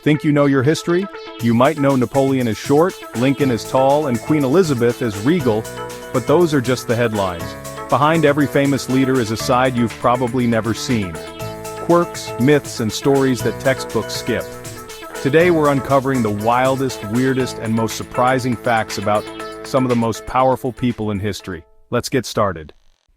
Think you know your history? You might know Napoleon is short, Lincoln is tall, and Queen Elizabeth is regal, but those are just the headlines. Behind every famous leader is a side you've probably never seen. Quirks, myths, and stories that textbooks skip. Today we're uncovering the wildest, weirdest, and most surprising facts about some of the most powerful people in history. Let's get started.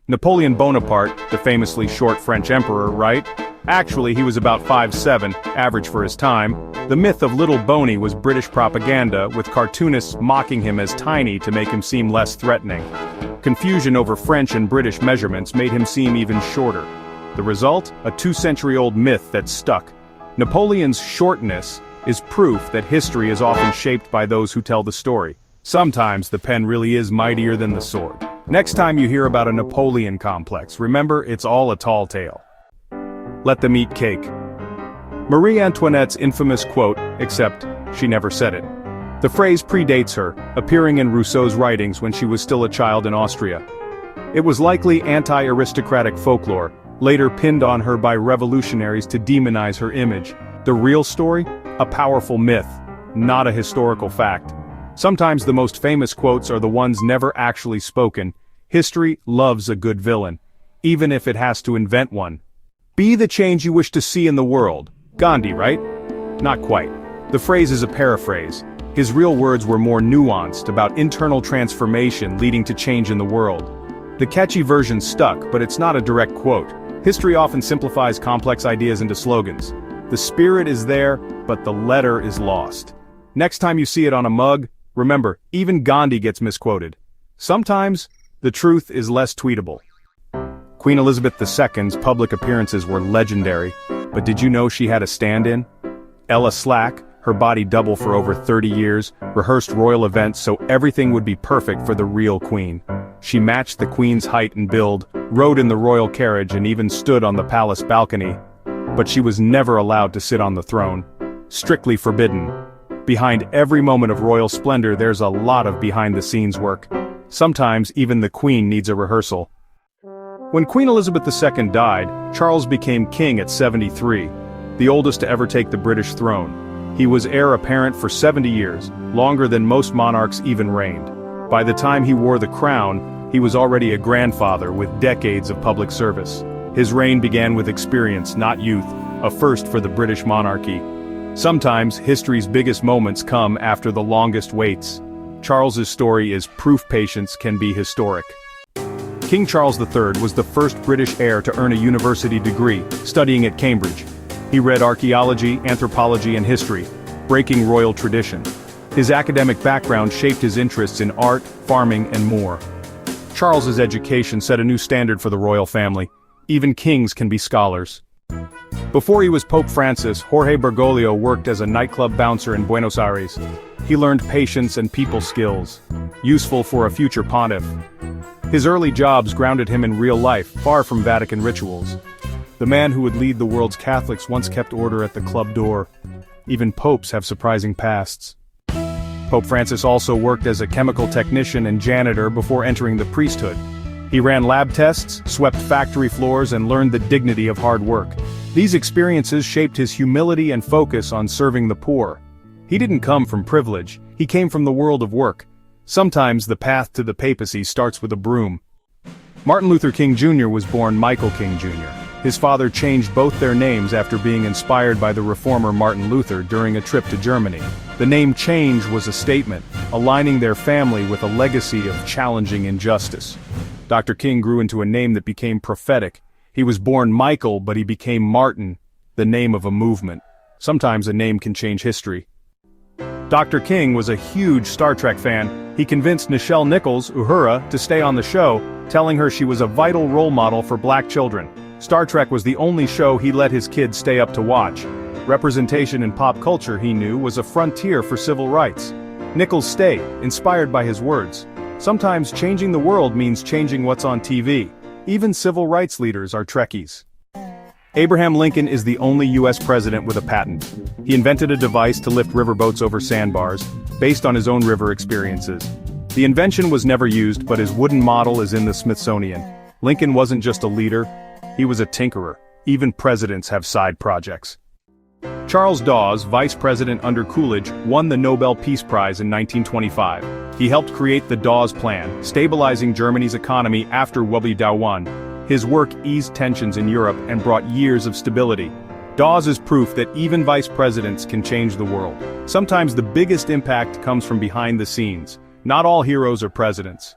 Napoleon Bonaparte, the famously short French emperor, right? Actually, he was about 5'7", average for his time. The myth of Little Boney was British propaganda, with cartoonists mocking him as tiny to make him seem less threatening. Confusion over French and British measurements made him seem even shorter. The result? A 2-century-old myth that stuck. Napoleon's shortness is proof that history is often shaped by those who tell the story. Sometimes the pen really is mightier than the sword. Next time you hear about a Napoleon complex, remember it's all a tall tale. Let them eat cake. Marie Antoinette's infamous quote, except she never said it. The phrase predates her, appearing in Rousseau's writings when she was still a child in Austria. It was likely anti-aristocratic folklore, later pinned on her by revolutionaries to demonize her image. The real story? A powerful myth, not a historical fact. Sometimes the most famous quotes are the ones never actually spoken. History loves a good villain, even if it has to invent one. Be the change you wish to see in the world. Gandhi, right? Not quite. The phrase is a paraphrase. His real words were more nuanced, about internal transformation leading to change in the world. The catchy version stuck, but it's not a direct quote. History often simplifies complex ideas into slogans. The spirit is there, but the letter is lost. Next time you see it on a mug, remember, even Gandhi gets misquoted. Sometimes, the truth is less tweetable. Queen Elizabeth II's public appearances were legendary, but did you know she had a stand-in? Ella Slack, her body double for over 30 years, rehearsed royal events so everything would be perfect for the real queen. She matched the queen's height and build, rode in the royal carriage and even stood on the palace balcony. But she was never allowed to sit on the throne. Strictly forbidden. Behind every moment of royal splendor there's a lot of behind-the-scenes work. Sometimes even the queen needs a rehearsal. When Queen Elizabeth II died, Charles became king at 73, the oldest to ever take the British throne. He was heir apparent for 70 years, longer than most monarchs even reigned. By the time he wore the crown, he was already a grandfather with decades of public service. His reign began with experience, not youth, a first for the British monarchy. Sometimes, history's biggest moments come after the longest waits. Charles's story is proof patience can be historic. King Charles III was the first British heir to earn a university degree, studying at Cambridge. He read archaeology, anthropology, and history, breaking royal tradition. His academic background shaped his interests in art, farming, and more. Charles's education set a new standard for the royal family. Even kings can be scholars. Before he was Pope Francis, Jorge Bergoglio worked as a nightclub bouncer in Buenos Aires. He learned patience and people skills, useful for a future pontiff. His early jobs grounded him in real life, far from Vatican rituals. The man who would lead the world's Catholics once kept order at the club door. Even popes have surprising pasts. Pope Francis also worked as a chemical technician and janitor before entering the priesthood. He ran lab tests, swept factory floors, and learned the dignity of hard work. These experiences shaped his humility and focus on serving the poor. He didn't come from privilege, he came from the world of work. Sometimes the path to the papacy starts with a broom. Martin Luther King Jr. was born Michael King Jr. His father changed both their names after being inspired by the reformer Martin Luther during a trip to Germany. The name change was a statement, aligning their family with a legacy of challenging injustice. Dr. King grew into a name that became prophetic. He was born Michael, but he became Martin, the name of a movement. Sometimes a name can change history. Dr. King was a huge Star Trek fan. He convinced Nichelle Nichols, Uhura, to stay on the show, telling her she was a vital role model for black children. Star Trek was the only show he let his kids stay up to watch. Representation in pop culture, he knew, was a frontier for civil rights. Nichols stayed, inspired by his words. Sometimes changing the world means changing what's on TV. Even civil rights leaders are Trekkies. Abraham Lincoln is the only U.S. president with a patent. He invented a device to lift riverboats over sandbars, based on his own river experiences. The invention was never used, but his wooden model is in the Smithsonian. Lincoln wasn't just a leader, he was a tinkerer. Even presidents have side projects. Charles Dawes, Vice President under Coolidge, won the Nobel Peace Prize in 1925. He helped create the Dawes Plan, stabilizing Germany's economy after World War I. His work eased tensions in Europe and brought years of stability. Dawes is proof that even vice presidents can change the world. Sometimes the biggest impact comes from behind the scenes. Not all heroes are presidents.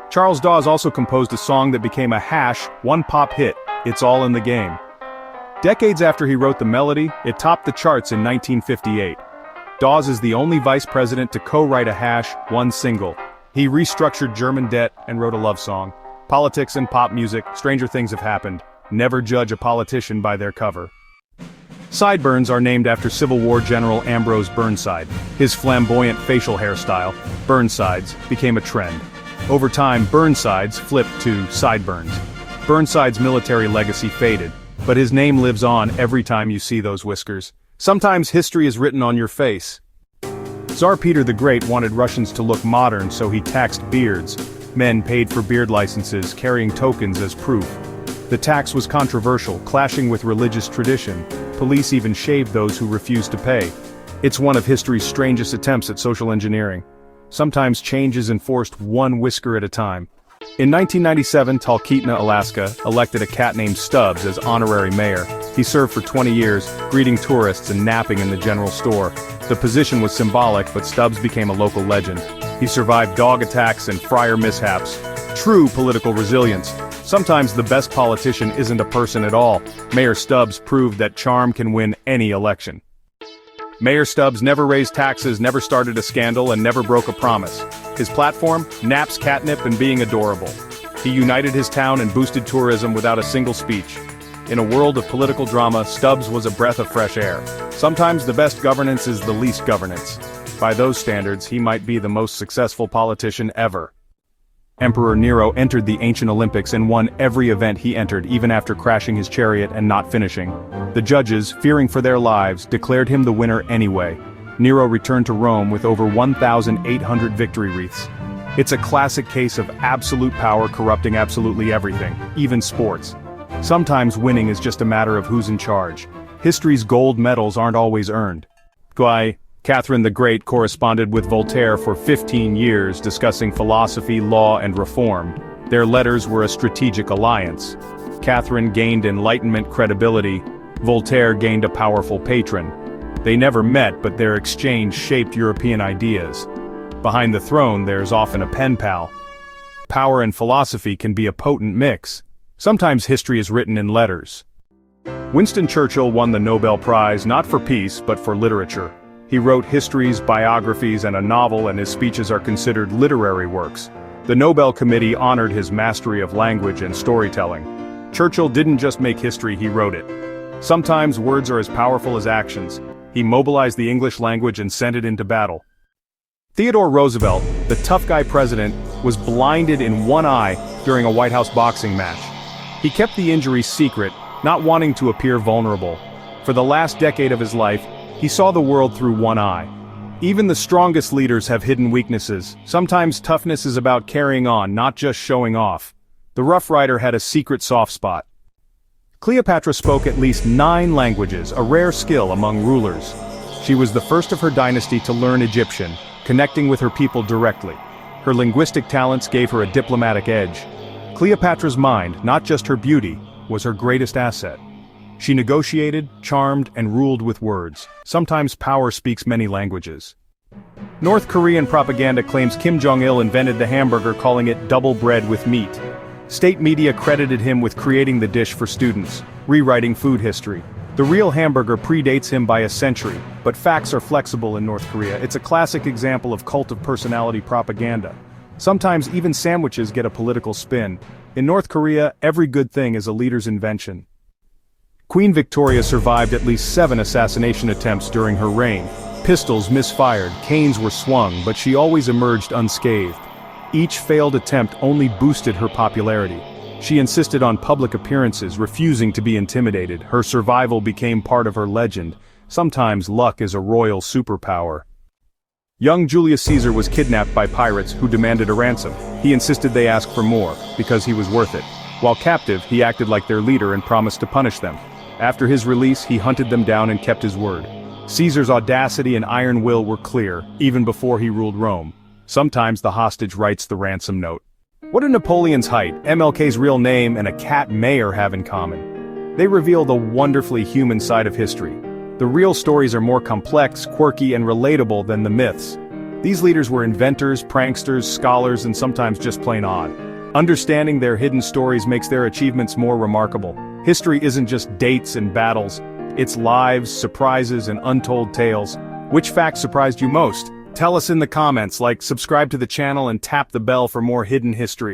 Charles Dawes also composed a song that became a one-pop hit, It's All in the Game. Decades after he wrote the melody, it topped the charts in 1958. Dawes is the only vice president to co-write a one single. He restructured German debt and wrote a love song. Politics and pop music, stranger things have happened. Never judge a politician by their cover. Sideburns are named after Civil War General Ambrose Burnside. His flamboyant facial hairstyle, Burnsides, became a trend. Over time, Burnsides flipped to Sideburns. Burnside's military legacy faded, but his name lives on every time you see those whiskers. Sometimes history is written on your face. Tsar Peter the Great wanted Russians to look modern, so he taxed beards. Men paid for beard licenses, carrying tokens as proof. The tax was controversial, clashing with religious tradition. Police even shaved those who refused to pay. It's one of history's strangest attempts at social engineering. Sometimes change is enforced one whisker at a time. In 1997, Talkeetna, Alaska, elected a cat named Stubbs as honorary mayor. He served for 20 years, greeting tourists and napping in the general store. The position was symbolic, but Stubbs became a local legend. He survived dog attacks and fryer mishaps. True political resilience. Sometimes the best politician isn't a person at all. Mayor Stubbs proved that charm can win any election. Mayor Stubbs never raised taxes, never started a scandal, and never broke a promise. His platform? Naps, catnip, and being adorable. He united his town and boosted tourism without a single speech. In a world of political drama, Stubbs was a breath of fresh air. Sometimes the best governance is the least governance. By those standards, he might be the most successful politician ever. Emperor Nero entered the ancient Olympics and won every event he entered, even after crashing his chariot and not finishing. The judges, fearing for their lives, declared him the winner anyway. Nero returned to Rome with over 1,800 victory wreaths. It's a classic case of absolute power corrupting absolutely everything, even sports. Sometimes winning is just a matter of who's in charge. History's gold medals aren't always earned. Catherine the Great corresponded with Voltaire for 15 years, discussing philosophy, law, and reform. Their letters were a strategic alliance. Catherine gained Enlightenment credibility. Voltaire gained a powerful patron. They never met, but their exchange shaped European ideas. Behind the throne, there's often a pen pal. Power and philosophy can be a potent mix. Sometimes history is written in letters. Winston Churchill won the Nobel Prize not for peace, but for literature. He wrote histories, biographies, and a novel, and his speeches are considered literary works. The Nobel Committee honored his mastery of language and storytelling. Churchill didn't just make history, he wrote it. Sometimes words are as powerful as actions. He mobilized the English language and sent it into battle. Theodore Roosevelt, the tough guy president, was blinded in one eye during a White House boxing match. He kept the injury secret, not wanting to appear vulnerable. For the last decade of his life, he saw the world through one eye. Even the strongest leaders have hidden weaknesses. Sometimes toughness is about carrying on, not just showing off. The Rough Rider had a secret soft spot. Cleopatra spoke at least 9 languages, a rare skill among rulers. She was the first of her dynasty to learn Egyptian, connecting with her people directly. Her linguistic talents gave her a diplomatic edge. Cleopatra's mind, not just her beauty, was her greatest asset. She negotiated, charmed, and ruled with words. Sometimes power speaks many languages. North Korean propaganda claims Kim Jong-il invented the hamburger, calling it double bread with meat. State media credited him with creating the dish for students, rewriting food history. The real hamburger predates him by a century, but facts are flexible in North Korea. It's a classic example of cult of personality propaganda. Sometimes even sandwiches get a political spin. In North Korea, every good thing is a leader's invention. Queen Victoria survived at least 7 assassination attempts during her reign. Pistols misfired, canes were swung, but she always emerged unscathed. Each failed attempt only boosted her popularity. She insisted on public appearances, refusing to be intimidated. Her survival became part of her legend. Sometimes luck is a royal superpower. Young Julius Caesar was kidnapped by pirates who demanded a ransom. He insisted they ask for more, because he was worth it. While captive, he acted like their leader and promised to punish them. After his release, he hunted them down and kept his word. Caesar's audacity and iron will were clear, even before he ruled Rome. Sometimes the hostage writes the ransom note. What do Napoleon's height, MLK's real name, and a cat mayor have in common? They reveal the wonderfully human side of history. The real stories are more complex, quirky, and relatable than the myths. These leaders were inventors, pranksters, scholars, and sometimes just plain odd. Understanding their hidden stories makes their achievements more remarkable. History isn't just dates and battles. It's lives, surprises, and untold tales. Which fact surprised you most? Tell us in the comments, subscribe to the channel and tap the bell for more hidden history.